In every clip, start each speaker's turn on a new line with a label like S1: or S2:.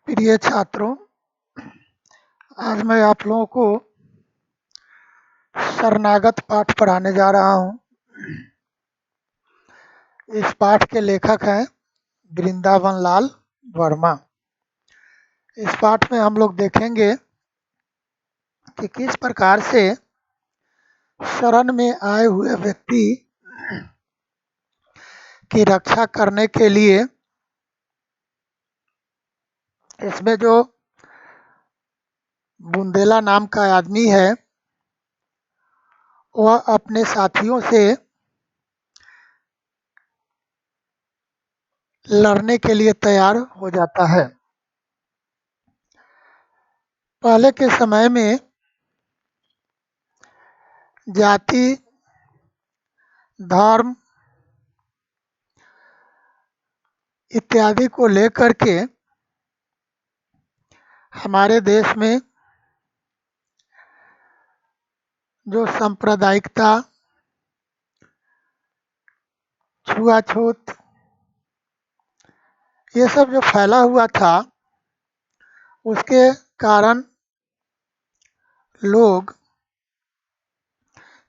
S1: प्रिय छात्रों, आज मैं आप लोगों को शरणागत पाठ पढ़ाने जा रहा हूँ। इस पाठ के लेखक हैं वृंदावन लाल वर्मा। इस पाठ में हम लोग देखेंगे कि किस प्रकार से शरण में आए हुए व्यक्ति की रक्षा करने के लिए इसमें जो बुंदेला नाम का आदमी है वह अपने साथियों से लड़ने के लिए तैयार हो जाता है। पहले के समय में जाति, धर्म इत्यादि को लेकर के हमारे देश में जो सांप्रदायिकता, छुआछूत, ये सब जो फैला हुआ था, उसके कारण लोग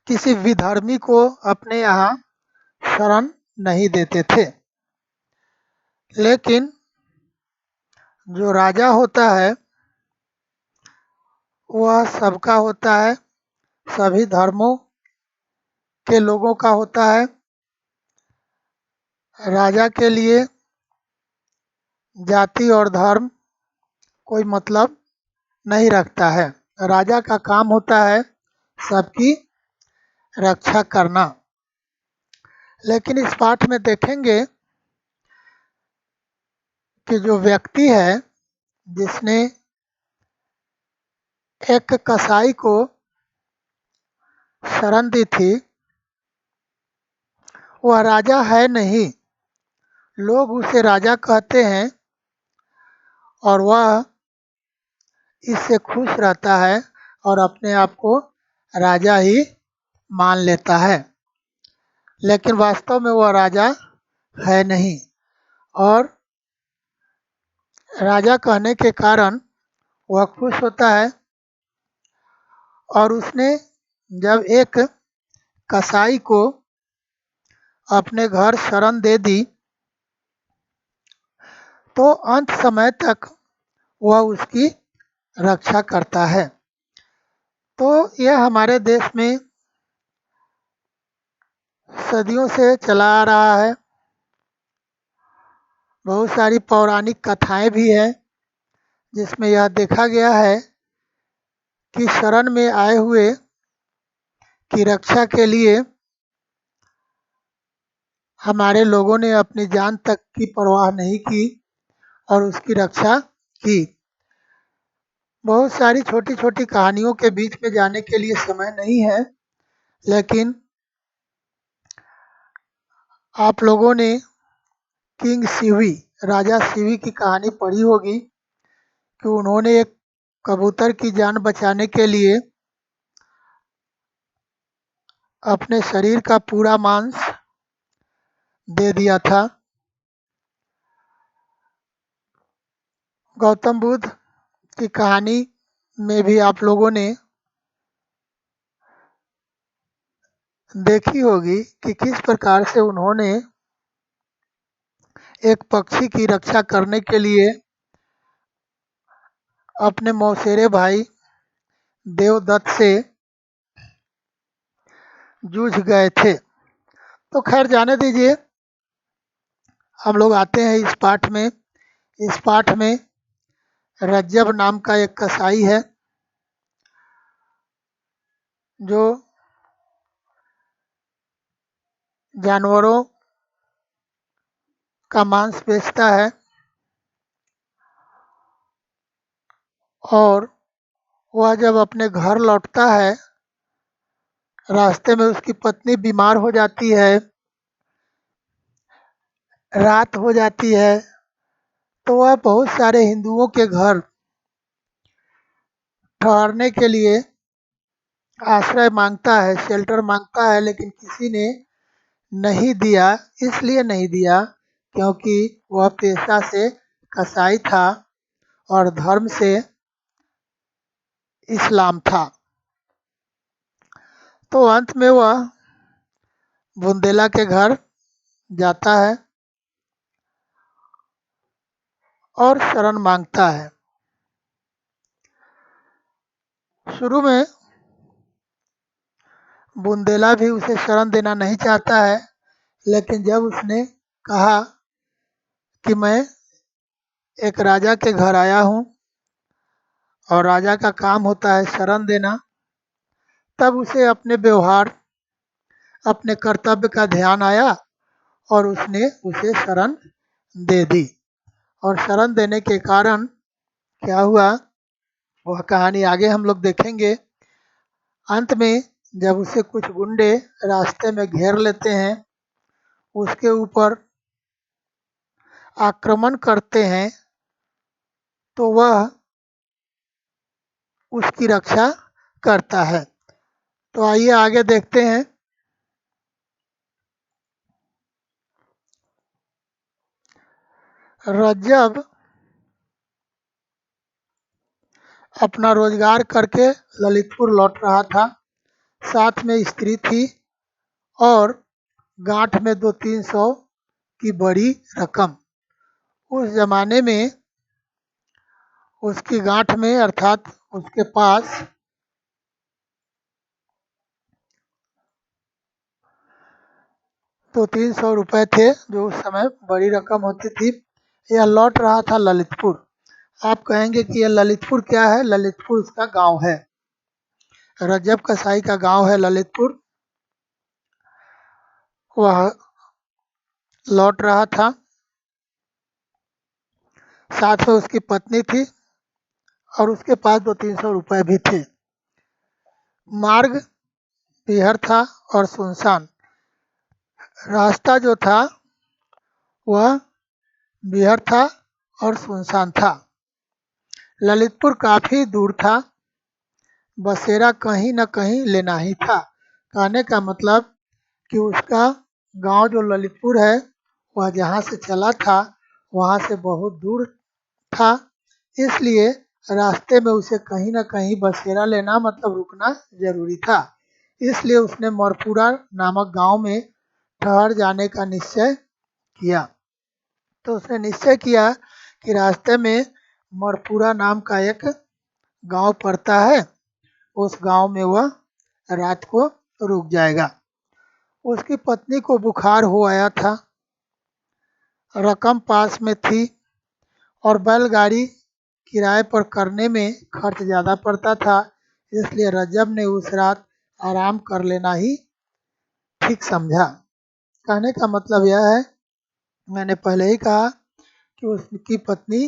S1: किसी विधर्मी को अपने यहाँ शरण नहीं देते थे। लेकिन जो राजा होता है वह सबका होता है, सभी धर्मों के लोगों का होता है। राजा के लिए जाति और धर्म कोई मतलब नहीं रखता है। राजा का काम होता है सबकी रक्षा करना। लेकिन इस पाठ में देखेंगे कि जो व्यक्ति है जिसने एक कसाई को शरण दी थी, वह राजा है नहीं। लोग उसे राजा कहते हैं और वह इससे खुश रहता है और अपने आप को राजा ही मान लेता है। लेकिन वास्तव में वह राजा है नहीं। और राजा कहने के कारण वह खुश होता है। और उसने जब एक कसाई को अपने घर शरण दे दी तो अंत समय तक वह उसकी रक्षा करता है। तो यह हमारे देश में सदियों से चला आ रहा है। बहुत सारी पौराणिक कथाएं भी हैं जिसमें यह देखा गया है कि शरण में आए हुए की रक्षा के लिए हमारे लोगों ने अपनी जान तक की परवाह नहीं की और उसकी रक्षा की। बहुत सारी छोटी छोटी कहानियों के बीच में जाने के लिए समय नहीं है, लेकिन आप लोगों ने किंग शिवी, राजा शिवी की कहानी पढ़ी होगी कि उन्होंने एक कबूतर की जान बचाने के लिए अपने शरीर का पूरा मांस दे दिया था। गौतम बुद्ध की कहानी में भी आप लोगों ने देखी होगी कि किस प्रकार से उन्होंने एक पक्षी की रक्षा करने के लिए अपने मौसेरे भाई देवदत्त से जूझ गए थे। तो खैर जाने दीजिए, हम लोग आते हैं इस पाठ में। इस पाठ में रज्जब नाम का एक कसाई है जो जानवरों का मांस बेचता है और वह जब अपने घर लौटता है, रास्ते में उसकी पत्नी बीमार हो जाती है, रात हो जाती है, तो वह बहुत सारे हिंदुओं के घर ठहरने के लिए आश्रय मांगता है, शेल्टर मांगता है, लेकिन किसी ने नहीं दिया। इसलिए नहीं दिया क्योंकि वह पेशा से कसाई था और धर्म से इस्लाम था। तो अंत में वह बुंदेला के घर जाता है और शरण मांगता है। शुरू में बुंदेला भी उसे शरण देना नहीं चाहता है, लेकिन जब उसने कहा कि मैं एक राजा के घर आया हूँ और राजा का काम होता है शरण देना, तब उसे अपने व्यवहार, अपने कर्तव्य का ध्यान आया और उसने उसे शरण दे दी। और शरण देने के कारण क्या हुआ, वह कहानी आगे हम लोग देखेंगे। अंत में जब उसे कुछ गुंडे रास्ते में घेर लेते हैं, उसके ऊपर आक्रमण करते हैं, तो वह उसकी रक्षा करता है। तो आइए आगे देखते हैं। रज्जब अपना रोजगार करके ललितपुर लौट रहा था। साथ में स्त्री थी और गांठ में 200-300 की बड़ी रकम। उस जमाने में उसकी गांठ में अर्थात उसके पास 200-300 रुपए थे, जो उस समय बड़ी रकम होती थी। यह लौट रहा था ललितपुर। आप कहेंगे कि यह ललितपुर क्या है? ललितपुर उसका गांव है। रजब कसाई का गांव है ललितपुर। वह लौट रहा था, साथ में उसकी पत्नी थी और उसके पास 200-300 रुपए भी थे। मार्ग बिहर था और सुनसान। रास्ता जो था वह बिहर था और सुनसान था। ललितपुर काफ़ी दूर था। बसेरा कहीं न कहीं लेना ही था। कहने का मतलब कि उसका गांव जो ललितपुर है, वह जहाँ से चला था वहाँ से बहुत दूर था। इसलिए रास्ते में उसे कहीं न कहीं बसेरा लेना मतलब रुकना ज़रूरी था। इसलिए उसने मरपुरा नामक गांव में ठहर जाने का निश्चय किया। तो उसने निश्चय किया कि रास्ते में मरपुरा नाम का एक गांव पड़ता है, उस गांव में वह रात को रुक जाएगा। उसकी पत्नी को बुखार हो आया था, रकम पास में थी और बैलगाड़ी किराए पर करने में खर्च ज़्यादा पड़ता था। इसलिए रजब ने उस रात आराम कर लेना ही ठीक समझा। कहने का मतलब यह है, मैंने पहले ही कहा कि उसकी पत्नी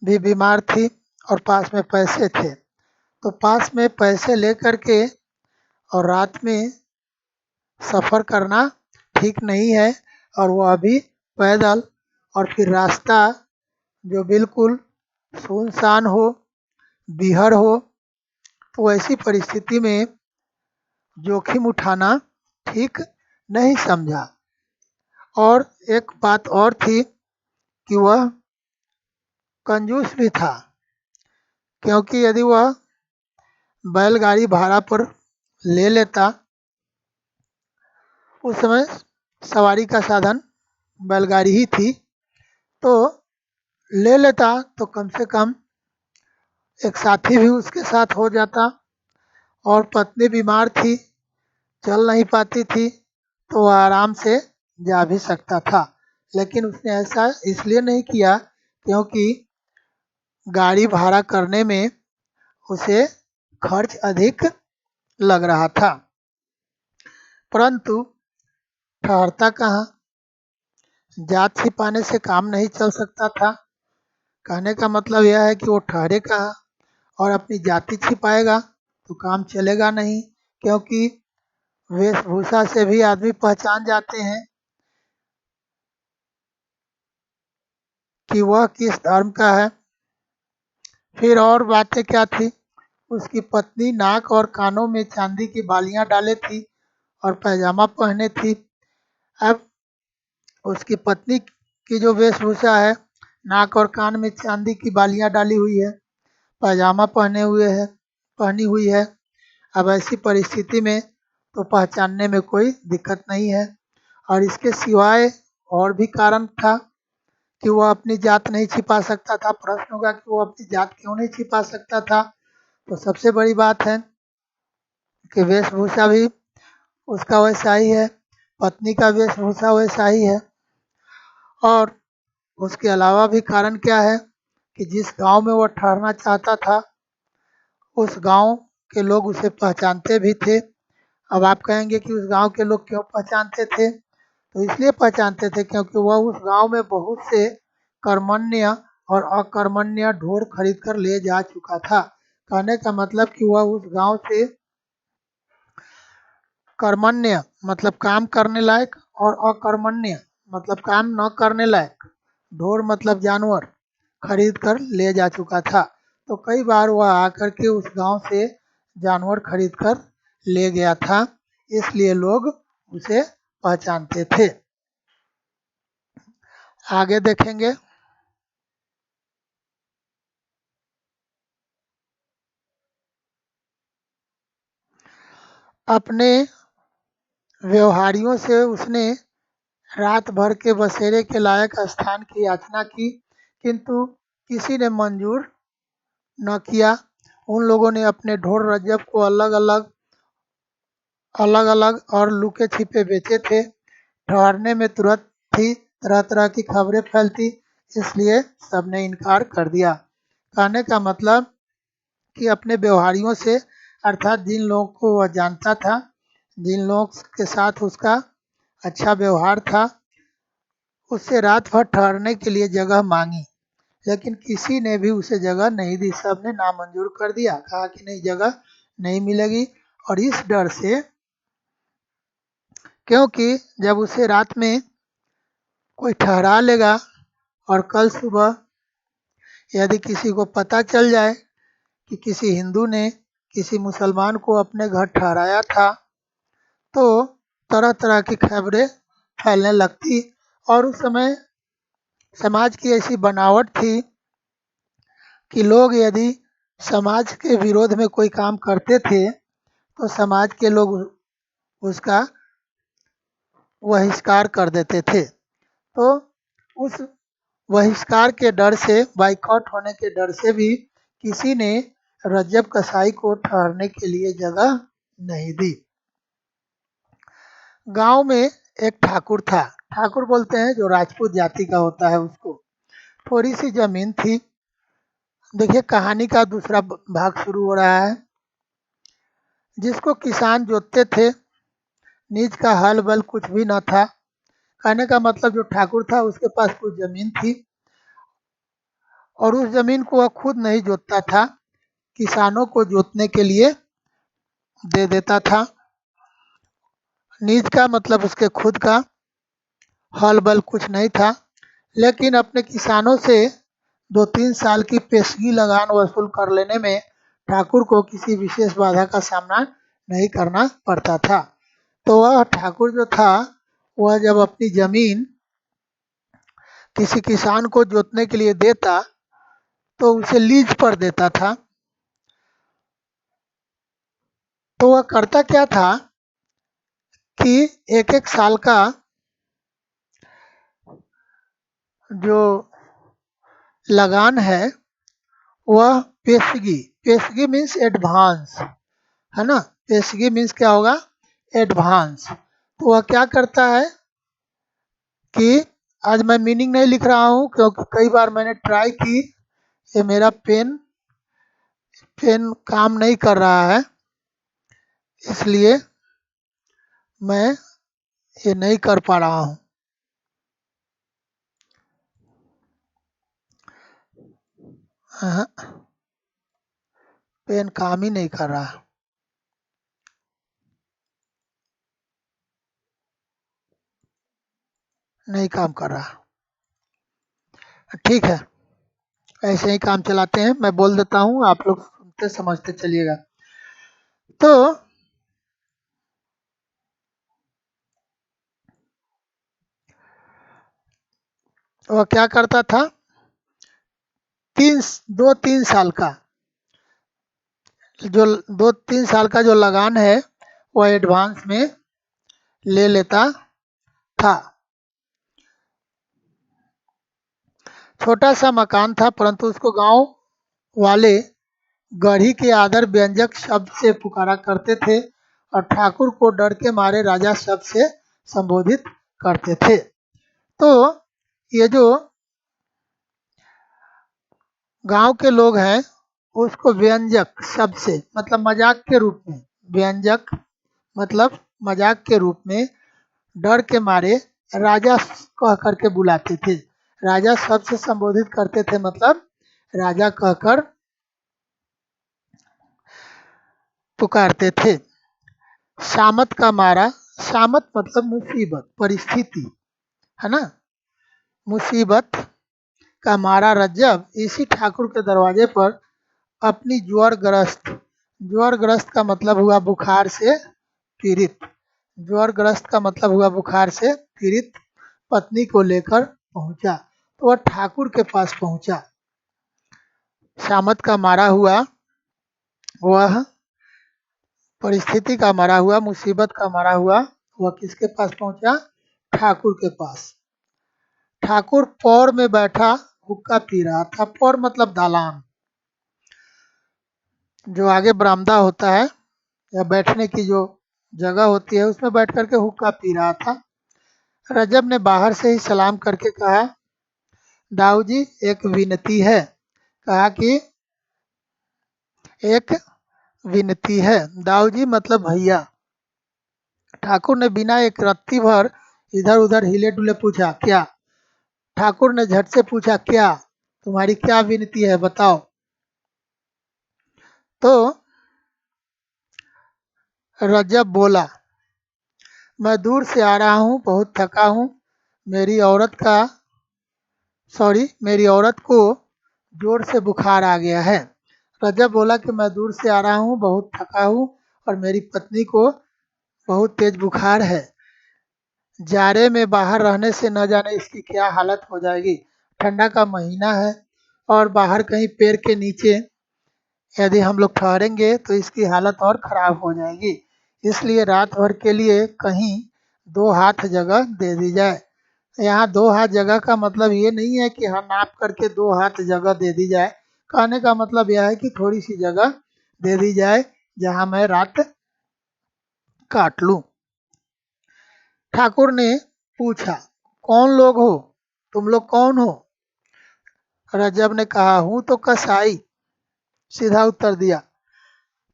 S1: भी बीमार थी और पास में पैसे थे। तो पास में पैसे लेकर के और रात में सफ़र करना ठीक नहीं है। और वह अभी पैदल, और फिर रास्ता जो बिल्कुल सुनसान हो, बीहड़ हो, तो ऐसी परिस्थिति में जोखिम उठाना ठीक नहीं समझा। और एक बात और थी कि वह कंजूस भी था, क्योंकि यदि वह बैलगाड़ी भाड़ा पर ले लेता, उस समय सवारी का साधन बैलगाड़ी ही थी, तो ले लेता तो कम से कम एक साथी भी उसके साथ हो जाता। और पत्नी बीमार थी, चल नहीं पाती थी, तो वह आराम से जा भी सकता था। लेकिन उसने ऐसा इसलिए नहीं किया क्योंकि गाड़ी भाड़ा करने में उसे खर्च अधिक लग रहा था। परंतु ठहरता कहाँ, जात छिपाने से काम नहीं चल सकता था। कहने का मतलब यह है कि वो ठहरे कहाँ और अपनी जाति छिपाएगा तो काम चलेगा नहीं, क्योंकि वेशभूषा से भी आदमी पहचान जाते हैं कि वह किस धर्म का है। फिर और बातें क्या थी, उसकी पत्नी नाक और कानों में चांदी की बालियां डाले थी और पैजामा पहने थी। अब उसकी पत्नी की जो वेशभूषा है नाक और कान में चांदी की बालियां डाली हुई है, पैजामा पहनी हुई है। अब ऐसी परिस्थिति में तो पहचानने में कोई दिक्कत नहीं है। और इसके सिवाय और भी कारण था कि वह अपनी जात नहीं छिपा सकता था। प्रश्न होगा कि वो अपनी जात क्यों नहीं छिपा सकता था? तो सबसे बड़ी बात है कि वेशभूषा भी उसका वैसा ही है, पत्नी का वेशभूषा वैसा ही है। और उसके अलावा भी कारण क्या है कि जिस गांव में वो ठहरना चाहता था उस गांव के लोग उसे पहचानते भी थे। अब आप कहेंगे कि उस गांव के लोग क्यों पहचानते थे? तो इसलिए पहचानते थे क्योंकि वह उस गांव में बहुत से कर्मण्य और अकर्मण्य ढोर खरीद कर ले जा चुका था। कहने का मतलब कि वह उस गांव से कर्मण्य मतलब काम करने लायक और अकर्मण्य मतलब काम न करने लायक ढोर मतलब जानवर खरीद कर ले जा चुका था। तो कई बार वह आकर के उस गांव से जानवर खरीद कर ले गया था, इसलिए लोग उसे पहचानते थे। आगे देखेंगे। अपने व्यवहारियों से उसने रात भर के बसेरे के लायक स्थान की याचना की, किंतु किसी ने मंजूर न किया। उन लोगों ने अपने ढोर रजब को अलग अलग और लुके छिपे बेचे थे। ठहरने में तुरंत थी, तरह तरह की खबरें फैलती, इसलिए सबने इनकार कर दिया। कहने का मतलब कि अपने व्यवहारियों से अर्थात जिन लोगों को वह जानता था, जिन लोगों के साथ उसका अच्छा व्यवहार था, उससे रात भर ठहरने के लिए जगह मांगी, लेकिन किसी ने भी उसे जगह नहीं दी। सबने नामंजूर कर दिया, कहा कि नहीं, जगह नहीं मिलेगी। और इस डर से, क्योंकि जब उसे रात में कोई ठहरा लेगा और कल सुबह यदि किसी को पता चल जाए कि किसी हिंदू ने किसी मुसलमान को अपने घर ठहराया था, तो तरह तरह की खबरें फैलने लगती। और उस समय समाज की ऐसी बनावट थी कि लोग यदि समाज के विरोध में कोई काम करते थे तो समाज के लोग उसका बहिष्कार कर देते थे। तो उस बहिष्कार के डर से, बाइकआउट होने के डर से भी किसी ने रजब कसाई को ठहरने के लिए जगह नहीं दी। गांव में एक ठाकुर था, ठाकुर बोलते हैं जो राजपूत जाति का होता है उसको। थोड़ी सी जमीन थी। देखिए कहानी का दूसरा भाग शुरू हो रहा है। जिसको किसान जोतते थे, निज का हल बल कुछ भी न था। कहने का मतलब जो ठाकुर था उसके पास कुछ जमीन थी और उस जमीन को वह खुद नहीं जोतता था, किसानों को जोतने के लिए दे देता था। निज का मतलब उसके खुद का हल बल कुछ नहीं था, लेकिन अपने किसानों से 2-3 साल की पेशगी लगान वसूल कर लेने में ठाकुर को किसी विशेष बाधा का सामना नहीं करना पड़ता था। तो वह ठाकुर जो था वह जब अपनी जमीन किसी किसान को जोतने के लिए देता तो उसे लीज पर देता था। तो वह करता क्या था कि एक एक साल का जो लगान है वह पेशगी, पेशगी मीन्स एडवांस, है ना। पेशगी मीन्स क्या होगा? एडवांस। तो वह क्या करता है कि आज मैं मीनिंग नहीं लिख रहा हूँ क्योंकि कई बार मैंने ट्राई की, ये मेरा पेन पेन काम नहीं कर रहा है, इसलिए मैं ये नहीं कर पा रहा हूँ। हाँ, पेन काम ही नहीं कर रहा, नहीं काम कर रहा। ठीक है, ऐसे ही काम चलाते हैं। मैं बोल देता हूँ, आप लोग सुनते समझते चलिएगा। तो वह क्या करता था 2-3 साल का जो 2-3 साल का जो लगान है वो एडवांस में ले लेता था। छोटा सा मकान था परंतु उसको गांव वाले गढ़ी के आदर व्यंजक शब्द से पुकारा करते थे और ठाकुर को डर के मारे राजा शब्द से संबोधित करते थे। तो ये जो गांव के लोग हैं उसको व्यंजक शब्द से मतलब मजाक के रूप में, व्यंजक मतलब मजाक के रूप में डर के मारे राजा कह करके बुलाते थे। राजा शब्द से संबोधित करते थे मतलब राजा कहकर पुकारते थे। शामत का मारा, शामत मतलब मुसीबत, परिस्थिति, है ना। मुसीबत का मारा रज्जब इसी ठाकुर के दरवाजे पर अपनी ज्वरग्रस्त का मतलब हुआ बुखार से पीड़ित, ज्वरग्रस्त का मतलब हुआ बुखार से पीड़ित पत्नी को लेकर पहुंचा। तो वह ठाकुर के पास पहुंचा। शामत का मारा हुआ वह परिस्थिति का मारा हुआ, मुसीबत का मारा हुआ वह किसके पास पहुंचा? ठाकुर के पास। ठाकुर पौर में बैठा हुक्का पी रहा था। पौर मतलब दालान, जो आगे बरामदा होता है या बैठने की जो जगह होती है उसमें बैठ करके हुक्का पी रहा था। रजब ने बाहर से ही सलाम करके कहा, दाऊ जी एक विनती है। कहा कि एक विनती है। दाऊ जी मतलब भैया। ठाकुर ने बिना एक रत्ती भर इधर उधर हिले डुले पूछा, क्या? ठाकुर ने झट से पूछा, क्या तुम्हारी क्या विनती है बताओ। तो रजब बोला, मैं दूर से आ रहा हूँ, बहुत थका हूँ। मेरी औरत को जोर से बुखार आ गया है। रजब बोला कि मैं दूर से आ रहा हूँ, बहुत थका हूँ और मेरी पत्नी को बहुत तेज बुखार है। जाड़े में बाहर रहने से न जाने इसकी क्या हालत हो जाएगी। ठंडा का महीना है और बाहर कहीं पेड़ के नीचे यदि हम लोग ठहरेंगे तो इसकी हालत और ख़राब हो जाएगी। इसलिए रात भर के लिए कहीं 2 हाथ जगह दे दी जाए। यहाँ 2 हाथ जगह का मतलब ये नहीं है कि हाँ नाप करके 2 हाथ जगह दे दी जाए। कहने का मतलब यह है कि थोड़ी सी जगह दे दी जाए जहाँ मैं रात काट लूँ। ठाकुर ने पूछा, कौन लोग हो? तुम लोग कौन हो? रजब ने कहा, हूँ तो कसाई। सीधा उत्तर दिया।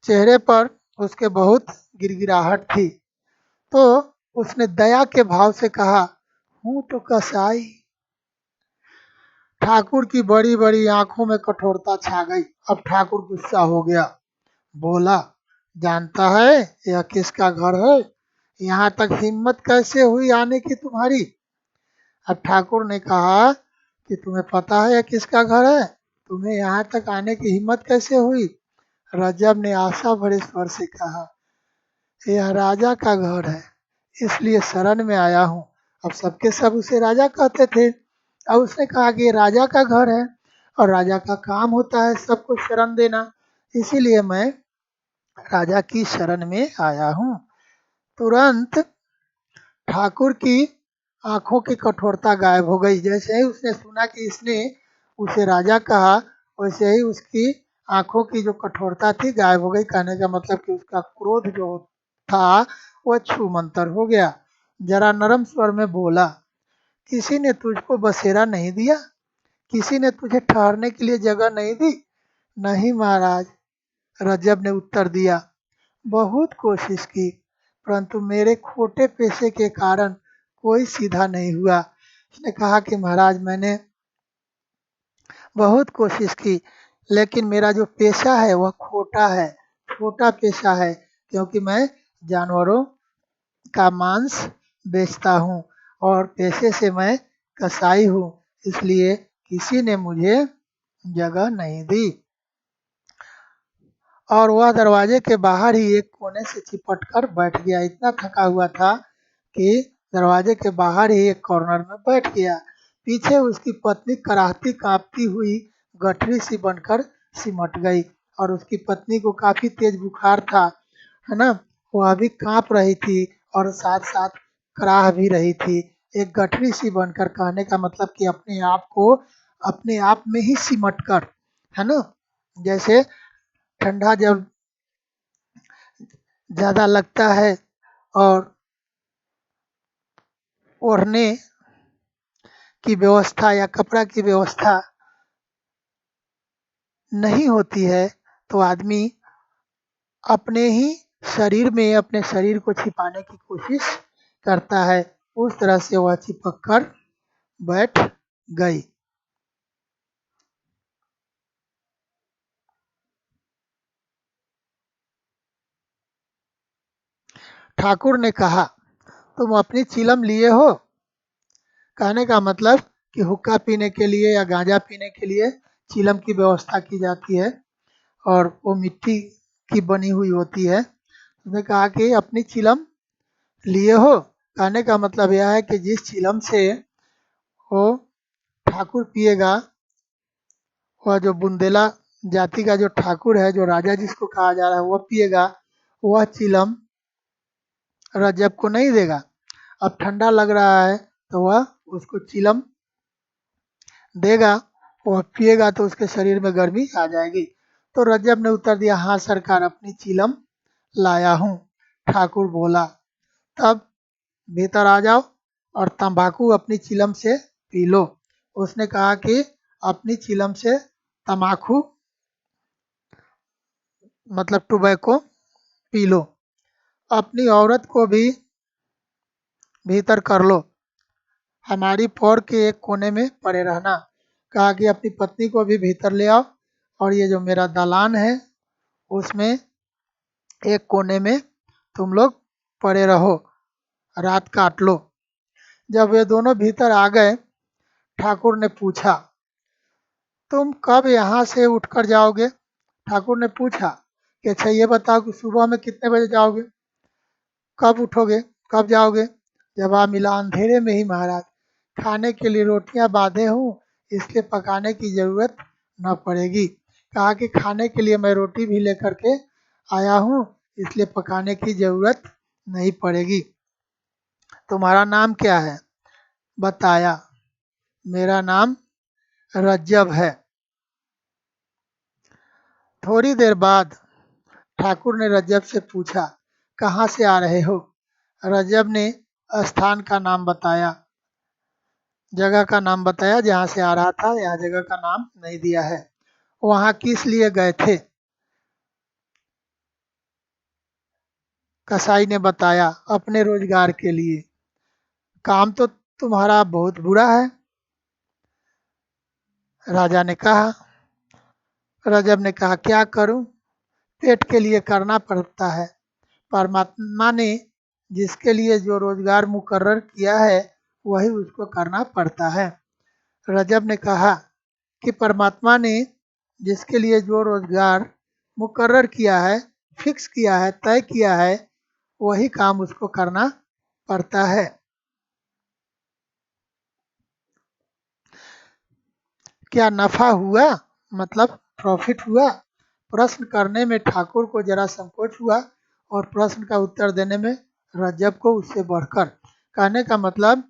S1: चेहरे पर उसके बहुत गिड़गिड़ाहट थी। तो उसने दया के भाव से कहा, हूँ तो कसाई। ठाकुर की बड़ी बड़ी आंखों में कठोरता छा गई। अब ठाकुर गुस्सा हो गया। बोला, जानता है यह किसका घर है? यहाँ तक हिम्मत कैसे हुई आने की तुम्हारी? अब ठाकुर ने कहा कि तुम्हें पता है यह किसका घर है? तुम्हें यहाँ तक आने की हिम्मत कैसे हुई? रजब ने आशा भरे स्वर से कहा, यह राजा का घर है, इसलिए शरण में आया हूँ। अब सबके सब उसे राजा कहते थे। अब उसने कहा कि ये राजा का घर है और राजा का काम होता है सबको शरण देना, इसीलिए मैं राजा की शरण में आया हूँ। तुरंत ठाकुर की आंखों की कठोरता गायब हो गई। जैसे ही उसने सुना कि इसने उसे राजा कहा, वैसे ही उसकी आंखों की जो कठोरता थी गायब हो गई। कहने का मतलब कि उसका क्रोध जो था वह छूमंतर हो गया। जरा नरम स्वर में बोला, किसी ने तुझको बसेरा नहीं दिया? किसी ने तुझे ठहरने के लिए जगह नहीं दी? नहीं महाराज, रजब ने उत्तर दिया। बहुत कोशिश की परंतु मेरे खोटे पेशे के कारण कोई सीधा नहीं हुआ। उसने कहा कि महाराज मैंने बहुत कोशिश की लेकिन मेरा जो पेशा है वह खोटा है, छोटा पेशा है, क्योंकि मैं जानवरों का मांस बेचता हूँ और पेशे से मैं कसाई हूँ, इसलिए किसी ने मुझे जगह नहीं दी। और वह दरवाजे के बाहर ही एक कोने से चिपट कर बैठ गया। इतना थका हुआ था कि दरवाजे के बाहर ही एक कॉर्नर में बैठ गया। पीछे उसकी पत्नी कराहती कांपती हुई गठरी सी बनकर सिमट गई और उसकी पत्नी को काफी तेज बुखार था, है ना। वह भी कांप रही थी और साथ साथ कराह भी रही थी। एक गठरी सी बनकर कहने का मतलब कि अपने आप को अपने आप में ही सिमट कर, है ना। जैसे ठंडा जब ज्यादा लगता है और ओढ़ने की व्यवस्था या कपड़ा की व्यवस्था नहीं होती है तो आदमी अपने ही शरीर में अपने शरीर को छिपाने की कोशिश करता है। उस तरह से वह चिपक कर बैठ गई। ठाकुर ने कहा, तुम अपनी चिलम लिए हो? कहने का मतलब कि हुक्का पीने के लिए या गांजा पीने के लिए चिलम की व्यवस्था की जाती है और वो मिट्टी की बनी हुई होती है। उसने कहा कि अपनी चिलम लिए हो? कहने का मतलब यह है कि जिस चिलम से वो ठाकुर पिएगा, वह जो बुंदेला जाति का जो ठाकुर है, जो राजा जिसको कहा जा रहा है, वह पिएगा, वह चिलम रजब को नहीं देगा। अब ठंडा लग रहा है तो वह उसको चिलम देगा, वह पिएगा तो उसके शरीर में गर्मी आ जाएगी। तो रजब ने उत्तर दिया, हाँ सरकार, अपनी चिलम लाया हूँ। ठाकुर बोला, तब भीतर आ जाओ और तंबाकू अपनी चिलम से पी लो। उसने कहा कि अपनी चिलम से तम्बाकू मतलब टोबैको पी लो। अपनी औरत को भी भीतर कर लो, हमारी पौर के एक कोने में पड़े रहना। कहा कि अपनी पत्नी को भी भीतर ले आओ और ये जो मेरा दालान है उसमें एक कोने में तुम लोग पड़े रहो, रात काट लो। जब वे दोनों भीतर आ गए, ठाकुर ने पूछा, तुम कब यहाँ से उठकर जाओगे? ठाकुर ने पूछा कि अच्छा ये बताओ कि सुबह में कितने बजे जाओगे, कब उठोगे, कब जाओगे? जवाब मिला, अंधेरे में ही महाराज। खाने के लिए रोटियां बांधे हूँ, इसलिए पकाने की जरूरत न पड़ेगी। कहा कि खाने के लिए मैं रोटी भी लेकर के आया हूँ, इसलिए पकाने की जरूरत नहीं पड़ेगी। तुम्हारा नाम क्या है? बताया, मेरा नाम रज्जब है। थोड़ी देर बाद ठाकुर ने रजब से पूछा, कहाँ से आ रहे हो? रजब ने स्थान का नाम बताया, जगह का नाम बताया जहाँ से आ रहा था। यहाँ जगह का नाम नहीं दिया है। वहाँ किस लिए गए थे? कसाई ने बताया, अपने रोजगार के लिए। काम तो तुम्हारा बहुत बुरा है, राजा ने कहा। रजब ने कहा, क्या करूं, पेट के लिए करना पड़ता है। परमात्मा ने जिसके लिए जो रोजगार मुकर्रर किया है वही उसको करना पड़ता है। रजब ने कहा कि परमात्मा ने जिसके लिए जो रोजगार मुकर्रर किया है, फिक्स किया है, तय किया है, वही काम उसको करना पड़ता है। क्या नफा हुआ, मतलब प्रॉफिट हुआ? प्रश्न करने में ठाकुर को जरा संकोच हुआ और प्रश्न का उत्तर देने में रजब को उससे बढ़कर। कहने का मतलब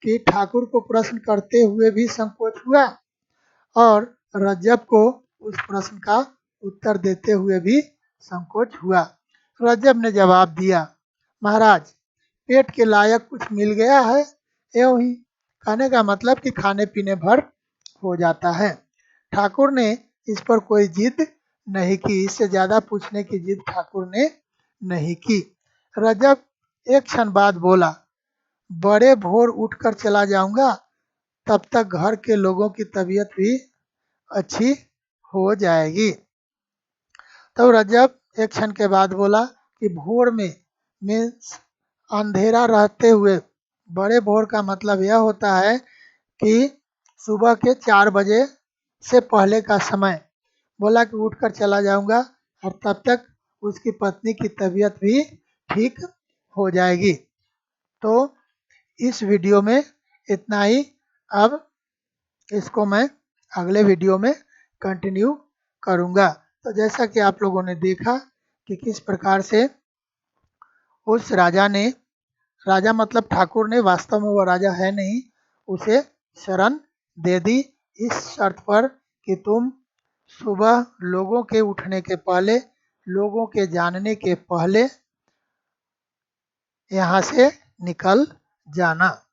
S1: कि ठाकुर को प्रश्न करते हुए भी संकोच हुआ और रजब को उस प्रश्न का उत्तर देते हुए भी संकोच हुआ। रजब ने जवाब दिया, महाराज, पेट के लायक कुछ मिल गया है, एवं ही। कहने का मतलब कि खाने पीने भर हो जाता है। ठाकुर ने इस पर कोई जिद नहीं की, इससे ज्यादा पूछने की जिद ठाकुर ने नहीं की। रजब एक क्षण बाद बोला, बड़े भोर उठकर चला जाऊंगा, तब तक घर के लोगों की तबीयत भी अच्छी हो जाएगी। तब रजब एक क्षण के बाद बोला कि भोर में मीन्स अंधेरा रहते हुए। बड़े भोर का मतलब यह होता है कि सुबह के 4 बजे से पहले का समय। बोला कि उठकर चला जाऊंगा और तब तक उसकी पत्नी की तबीयत भी ठीक हो जाएगी। तो इस वीडियो में इतना ही। अब इसको मैं अगले वीडियो में कंटिन्यू करूँगा। तो जैसा कि आप लोगों ने देखा कि किस प्रकार से उस राजा ने, राजा मतलब ठाकुर ने, वास्तव में वो राजा है नहीं, उसे शरण दे दी इस शर्त पर कि तुम सुबह लोगों के उठने के पहले, लोगों के जानने के पहले यहाँ से निकल जाना।